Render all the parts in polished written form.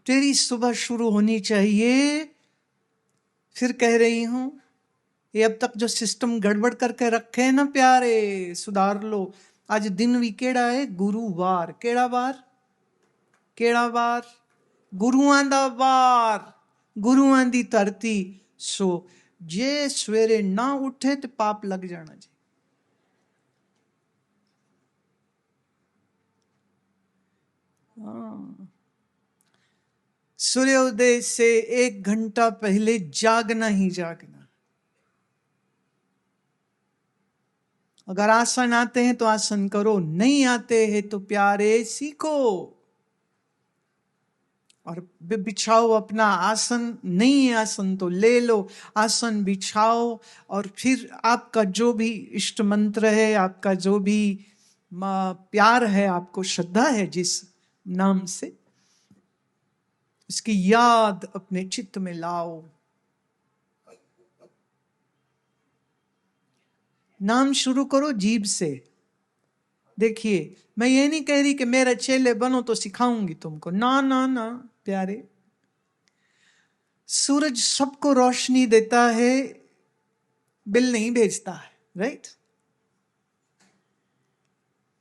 तेरी सुबह शुरू होनी चाहिए। फिर कह रही हूं, ये अब तक जो सिस्टम गड़बड़ करके रखे हैं ना प्यारे, सुधार लो। आज दिन भी केड़ा है? गुरुवार। केड़ा बार? केड़ा बार? गुरुआं दा वार, गुरुआं दी धरती। सो जे सवेरे ना उठे तो पाप लग जाना जी। सूर्योदय से 1 घंटा पहले जागना ही जागना। अगर आसन आते हैं तो आसन करो, नहीं आते हैं तो प्यारे सीखो और बिछाओ अपना आसन। नहीं आसन तो ले लो, आसन बिछाओ। और फिर आपका जो भी इष्ट मंत्र है, आपका जो भी प्यार है, आपको श्रद्धा है जिस नाम से, इसकी याद अपने चित्त में लाओ। नाम शुरू करो जीभ से। देखिए, मैं ये नहीं कह रही कि मेरे चेले बनो तो सिखाऊंगी तुमको, ना ना ना प्यारे। सूरज सबको रोशनी देता है, बिल नहीं भेजता है, राइट?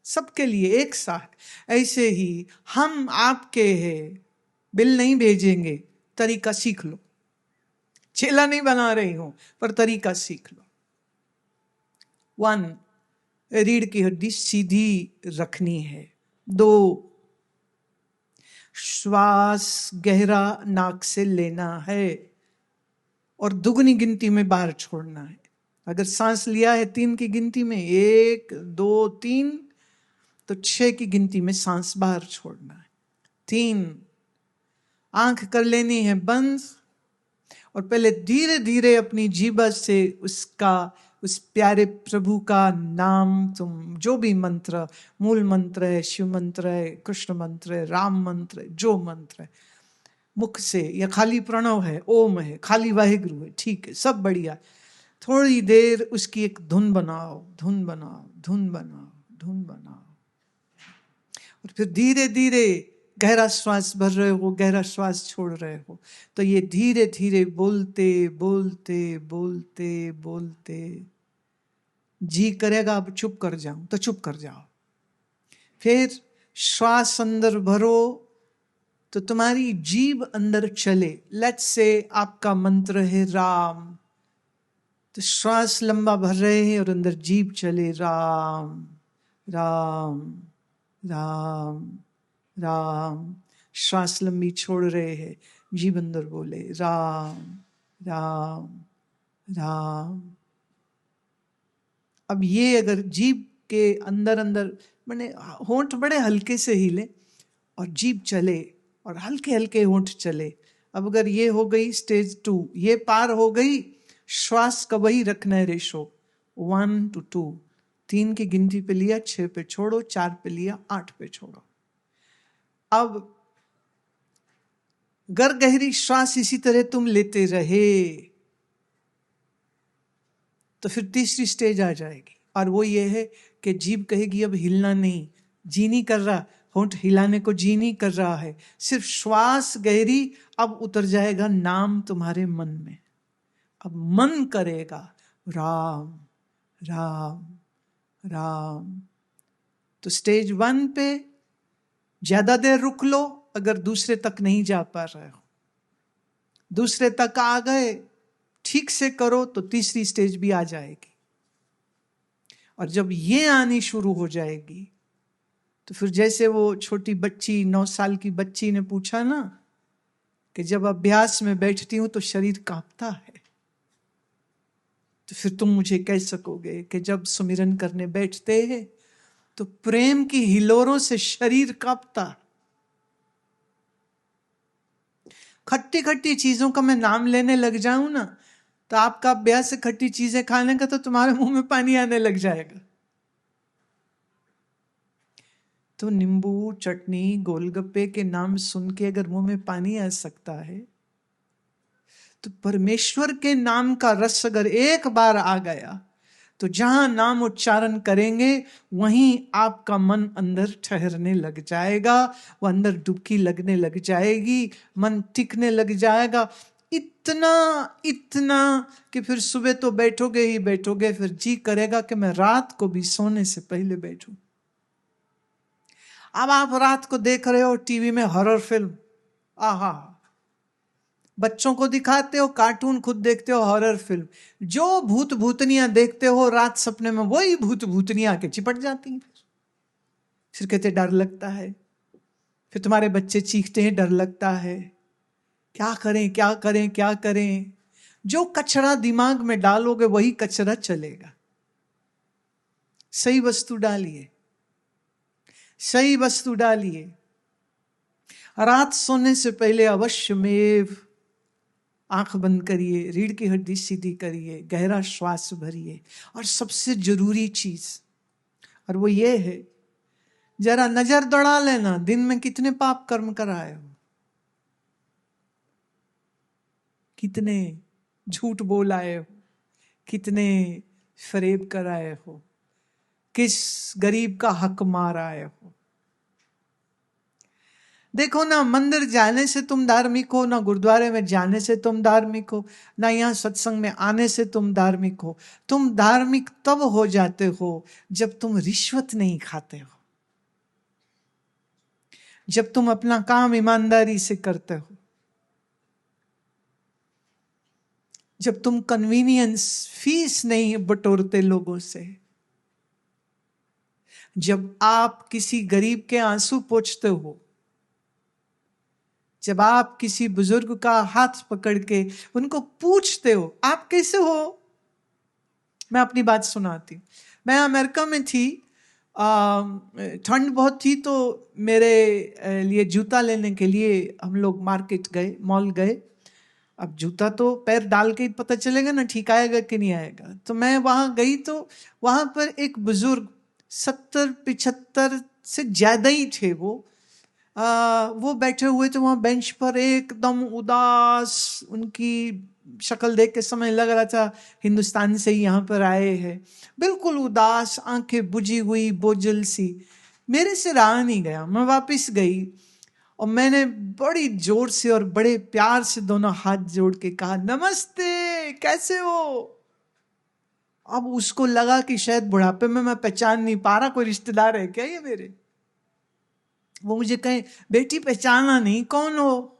सबके लिए एक साथ। ऐसे ही हम आपके हैं, बिल नहीं भेजेंगे, तरीका सीख लो। चेला नहीं बना रही हूं, पर तरीका सीख लो। 1, रीढ़ की हड्डी सीधी रखनी है। 2, श्वास गहरा नाक से लेना है और दुगनी गिनती में बाहर छोड़ना है। अगर सांस लिया है 3 की गिनती में, 1 2 3, तो 6 की गिनती में सांस बाहर छोड़ना है। 3, आंख कर लेनी है बंद और पहले धीरे धीरे अपनी जीभ से उस प्यारे प्रभु का नाम, तुम जो भी मंत्र, मूल मंत्र है, शिव मंत्र है, कृष्ण मंत्र है, राम मंत्र है, जो मंत्र है, मुख से या खाली प्रणव है, ओम है, खाली वाहिगुरु है, ठीक है, सब बढ़िया। थोड़ी देर उसकी एक धुन बनाओ, धुन बनाओ, धुन बनाओ, धुन बनाओ। और फिर धीरे धीरे गहरा श्वास भर रहे हो, गहरा श्वास छोड़ रहे हो, तो ये धीरे धीरे बोलते बोलते बोलते बोलते जी करेगा अब चुप कर जाऊं तो चुप कर जाओ। फिर श्वास अंदर भरो तो तुम्हारी जीभ अंदर चले। लेट्स से आपका मंत्र है राम, तो श्वास लंबा भर रहे हैं और अंदर जीभ चले राम राम राम राम। श्वास लंबी छोड़ रहे हैं, जीभ अंदर बोले राम राम राम। अब ये अगर जीभ के अंदर अंदर, मैंने होंठ बड़े हल्के से हिले और जीभ चले और हल्के हल्के होंठ चले। अब अगर ये हो गई स्टेज 2, ये पार हो गई, श्वास का वही रखना है रेशो 1 to 2। 3 की गिनती पे लिया, 6 पे छोड़ो, 4 पे लिया, 8 पे छोड़ो। अब गर गहरी श्वास इसी तरह तुम लेते रहे तो फिर तीसरी स्टेज आ जाएगी और वो ये है कि जीभ कहेगी अब हिलना नहीं, जी नहीं कर रहा, होंठ हिलाने को जी नहीं कर रहा है, सिर्फ श्वास गहरी। अब उतर जाएगा नाम तुम्हारे मन में, अब मन करेगा राम राम राम। तो स्टेज 1 पे ज्यादा देर रुक लो, अगर दूसरे तक नहीं जा पा रहे हो। दूसरे तक आ गए, ठीक से करो तो तीसरी स्टेज भी आ जाएगी। और जब ये आनी शुरू हो जाएगी तो फिर जैसे वो छोटी बच्ची 9 साल की बच्ची ने पूछा ना कि जब अभ्यास में बैठती हूं तो शरीर कांपता है, तो फिर तुम मुझे कह सकोगे कि जब सुमिरन करने बैठते हैं तो प्रेम की हिलोरों से शरीर कांपता। खट्टी खट्टी चीजों का मैं नाम लेने लग जाऊं ना, तो आपका अभ्यास है खट्टी चीजें खाने का, तो तुम्हारे मुंह में पानी आने लग जाएगा। तो नींबू चटनी गोलगप्पे के नाम सुन के अगर मुंह में पानी आ सकता है, तो परमेश्वर के नाम का रस अगर एक बार आ गया तो जहां नाम उच्चारण करेंगे वहीं आपका मन अंदर ठहरने लग जाएगा, वो अंदर डुबकी लगने लग जाएगी, मन टिकने लग जाएगा। इतना इतना कि फिर सुबह तो बैठोगे ही बैठोगे, फिर जी करेगा कि मैं रात को भी सोने से पहले बैठूं। अब आप रात को देख रहे हो टीवी में हॉरर फिल्म, आहा, बच्चों को दिखाते हो कार्टून, खुद देखते हो हॉरर फिल्म, जो भूत भूतनियां देखते हो रात सपने में वही भूत भूतनियां आके चिपट जाती हैं। फिर कहते डर लगता है, फिर तुम्हारे बच्चे चीखते हैं डर लगता है, क्या करें क्या करें क्या करें। जो कचरा दिमाग में डालोगे वही कचरा चलेगा। सही वस्तु डालिए, सही वस्तु डालिए। रात सोने से पहले अवश्य में आंख बंद करिए, रीढ़ की हड्डी सीधी करिए, गहरा श्वास भरिए, और सबसे जरूरी चीज, और वो ये है, जरा नजर दौड़ा लेना दिन में कितने पाप कर्म कराए हो, कितने झूठ बोल आए हो, कितने फरेब कराए हो, किस गरीब का हक मार आए हो। देखो ना, मंदिर जाने से तुम धार्मिक हो, ना गुरुद्वारे में जाने से तुम धार्मिक हो, ना यहाँ सत्संग में आने से तुम धार्मिक हो। तुम धार्मिक तब हो जाते हो जब तुम रिश्वत नहीं खाते हो, जब तुम अपना काम ईमानदारी से करते हो, जब तुम कन्वीनियंस फीस नहीं बटोरते लोगों से, जब आप किसी गरीब के आंसू पोंछते हो, जब आप किसी बुजुर्ग का हाथ पकड़ के उनको पूछते हो आप कैसे हो। मैं अपनी बात सुनाती हूँ। मैं अमेरिका में थी, ठंड बहुत थी, तो मेरे लिए जूता लेने के लिए हम लोग मार्केट गए, मॉल गए। अब जूता तो पैर डाल के ही पता चलेगा ना ठीक आएगा कि नहीं आएगा। तो मैं वहां गई तो वहां पर एक बुजुर्ग 70-75 से ज्यादा ही थे, वो बैठे हुए थे वहां बेंच पर, एकदम उदास। उनकी शक्ल देख के समझ लग रहा था हिंदुस्तान से ही यहाँ पर आए हैं, बिल्कुल उदास, आंखें बुझी हुई, बोझल सी। मेरे से रहा नहीं गया, मैं वापस गई और मैंने बड़ी जोर से और बड़े प्यार से दोनों हाथ जोड़ के कहा, नमस्ते, कैसे हो। अब उसको लगा कि शायद बुढ़ापे में मैं पहचान नहीं पा रहा, कोई रिश्तेदार है क्या ये मेरे। वो मुझे कहे, बेटी पहचाना नहीं, कौन हो।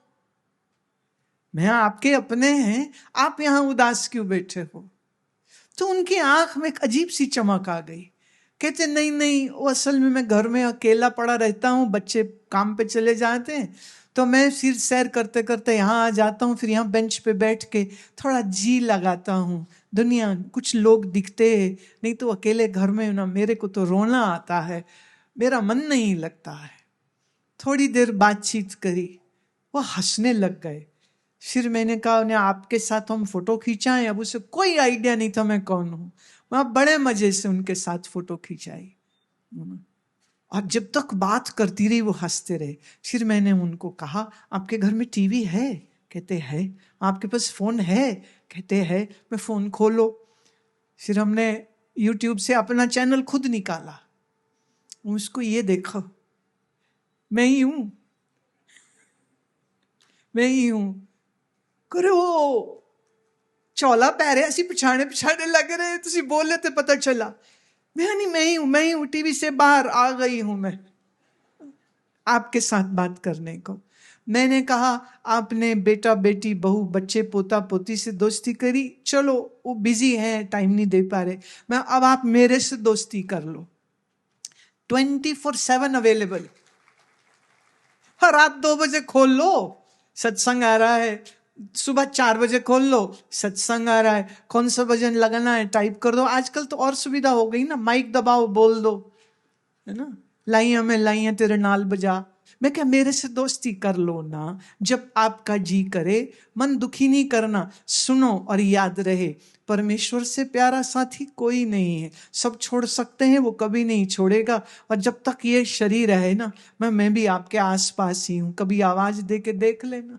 मैं आपके अपने हैं, आप यहां उदास क्यों बैठे हो। तो उनकी आंख में एक अजीब सी चमक आ गई। कहते, नहीं नहीं, वो असल में मैं घर में अकेला पड़ा रहता हूँ, बच्चे काम पे चले जाते हैं, तो मैं सिर सैर करते करते यहाँ आ जाता हूँ, फिर यहाँ बेंच पे बैठ के थोड़ा जी लगाता हूँ। दुनिया, कुछ लोग दिखते हैं, नहीं तो अकेले घर में ना मेरे को तो रोना आता है, मेरा मन नहीं लगता है। थोड़ी देर बातचीत करी, वो हंसने लग गए। फिर मैंने कहा उन्हें, आपके साथ हम फोटो खींचाएं। अब उसे कोई आइडिया नहीं था मैं कौन हूं। मैं बड़े मजे से उनके साथ फोटो खिंचाई, और जब तक बात करती रही वो हंसते रहे। फिर मैंने उनको कहा, आपके घर में टीवी है। कहते है। आपके पास फोन है। कहते है। मैं फोन खोलो, फिर हमने यूट्यूब से अपना चैनल खुद निकाला। उसको ये देखो, मैं ही हूं, मैं ही हूं। करो चौला पैरे ऐसी पिछाड़े पिछाड़े लग रहे, तुसी बोले तो पता चला। मैं ही हूं, टीवी से बाहर आ गई हूं मैं आपके साथ बात करने को। मैंने कहा, आपने बेटा बेटी बहू बच्चे पोता पोती से दोस्ती करी, चलो वो बिजी हैं, टाइम नहीं दे पा रहे। मैं अब आप मेरे से दोस्ती कर लो, 24/7 अवेलेबल। हर रात 2 बजे खोल लो, सत्संग आ रहा है। सुबह 4 बजे खोल लो, सत्संग आ रहा है। कौन सा भजन लगाना है टाइप कर दो। आजकल तो और सुविधा हो गई ना, माइक दबाओ, बोल दो, है ना, लाइया में लाइया तेरे नाल बजा। मैं क्या, मेरे से दोस्ती कर लो ना, जब आपका जी करे। मन दुखी नहीं करना, सुनो और याद रहे, परमेश्वर से प्यारा साथी कोई नहीं है। सब छोड़ सकते हैं, वो कभी नहीं छोड़ेगा। और जब तक ये शरीर है ना, मैं भी आपके आसपास ही हूं, कभी आवाज दे के देख लेना।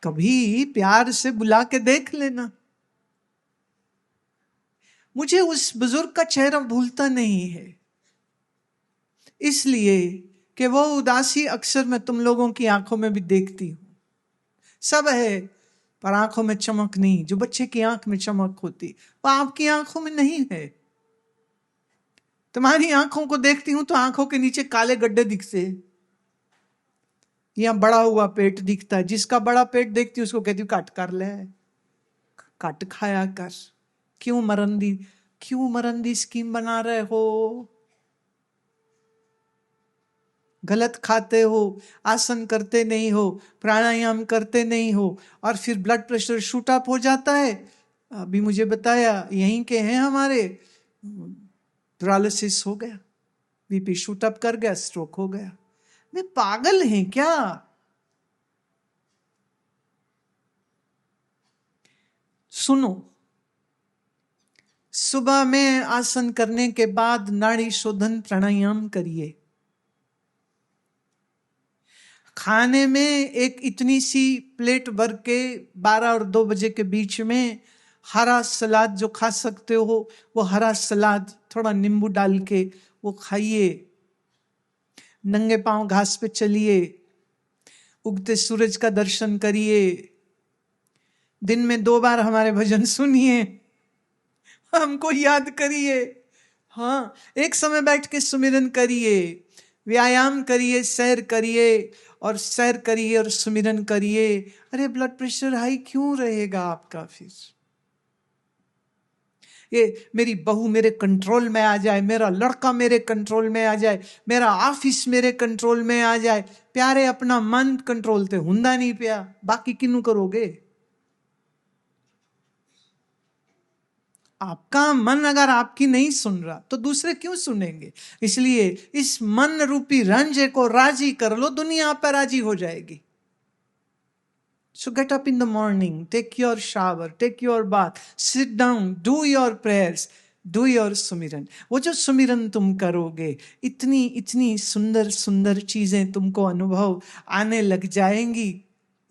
कभी प्यार से बुला के देख लेना। मुझे उस बुजुर्ग का चेहरा भूलता नहीं है, इसलिए कि वो उदासी अक्सर मैं तुम लोगों की आंखों में भी देखती हूं। सब है पर आंखों में चमक नहीं। जो बच्चे की आंख में चमक होती वो आपकी आंखों में नहीं है। तुम्हारी आंखों को देखती हूं तो आंखों के नीचे काले गड्ढे दिखते, यहां बड़ा हुआ पेट दिखता है। जिसका बड़ा पेट देखती हूं उसको कहती हूं काट कर ले, काट खाया कर। क्यों मरंदी स्कीम बना रहे हो? गलत खाते हो, आसन करते नहीं हो, प्राणायाम करते नहीं हो, और फिर ब्लड प्रेशर शूट अप हो जाता है। अभी मुझे बताया यहीं के हैं हमारे, पैरालिसिस हो गया, बीपी शूट अप कर गया, स्ट्रोक हो गया। वे पागल हैं क्या? सुनो, सुबह में आसन करने के बाद नाड़ी शोधन प्राणायाम करिए। खाने में एक इतनी सी प्लेट भर के 12 और 2 बजे के बीच में हरा सलाद जो खा सकते हो वो हरा सलाद थोड़ा नींबू डाल के वो खाइए। नंगे पांव घास पे चलिए, उगते सूरज का दर्शन करिए। दिन में 2 बार हमारे भजन सुनिए, हमको याद करिए। हाँ, एक समय बैठ के सुमिरन करिए, व्यायाम करिए, सैर करिए, और सैर करिए और सुमिरन करिए। अरे ब्लड प्रेशर हाई क्यों रहेगा आपका? फिर ये मेरी बहू मेरे कंट्रोल में आ जाए, मेरा लड़का मेरे कंट्रोल में आ जाए, मेरा ऑफिस मेरे कंट्रोल में आ जाए। प्यारे अपना मन कंट्रोल ते हुंदा नहीं पिया, बाकी किन्नू करोगे? आपका मन अगर आपकी नहीं सुन रहा तो दूसरे क्यों सुनेंगे? इसलिए इस मन रूपी रंजे को राजी कर लो, दुनिया आप पर राजी हो जाएगी। So get up in the morning, take your shower, take your bath, sit down, do your prayers, do your सुमिरन। वो जो सुमिरन तुम करोगे, इतनी इतनी सुंदर सुंदर चीजें तुमको अनुभव आने लग जाएंगी।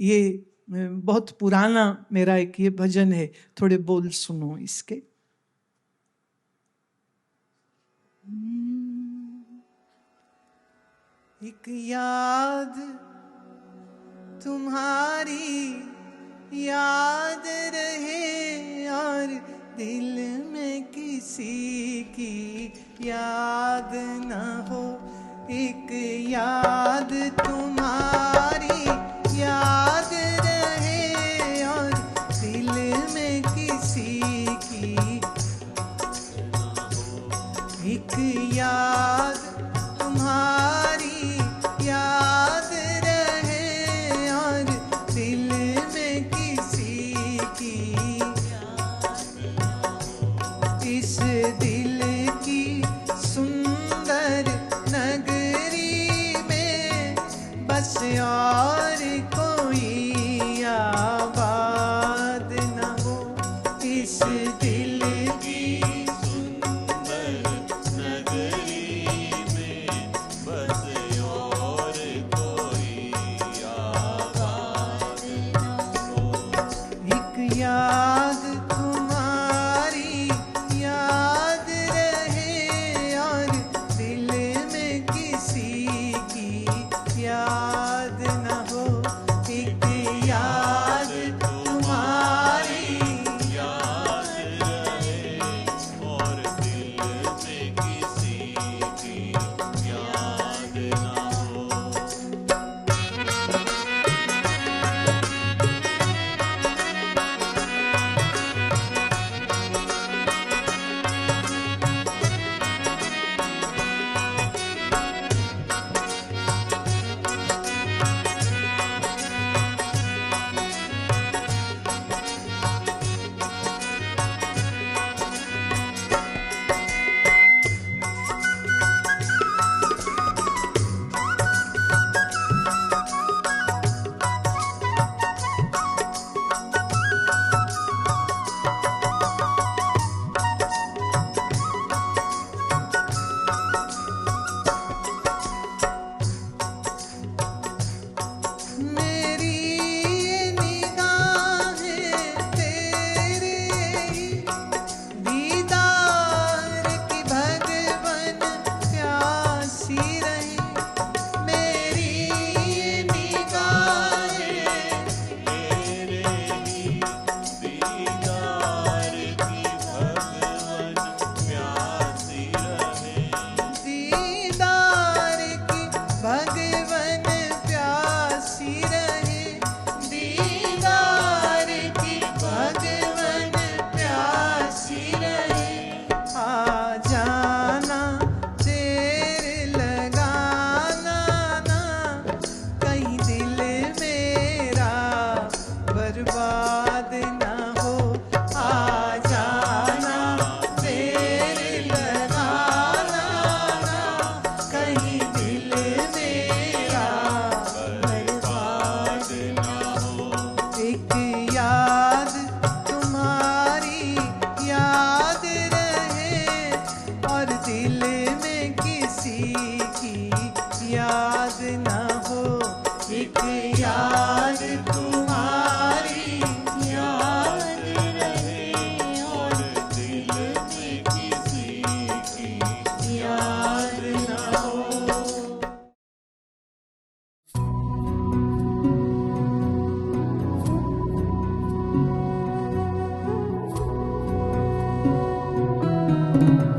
ये बहुत पुराना मेरा एक ये भजन है, थोड़े बोल सुनो इसके। एक याद तुम्हारी याद रहे और दिल में किसी की याद न हो। एक याद तुम्हारी याद रहे और दिल में किसी की एक याद तुम्हारी याद रहे और दिल में किसी की इस दिल की सुंदर नगरी में बस और कोई आबाद न हो। इस दिल की याद तुम्हारी याद रहे और दिल में किसी की याद न हो। एक याद तुम्हारी याद रहे और दिल में किसी की याद न हो। ओम।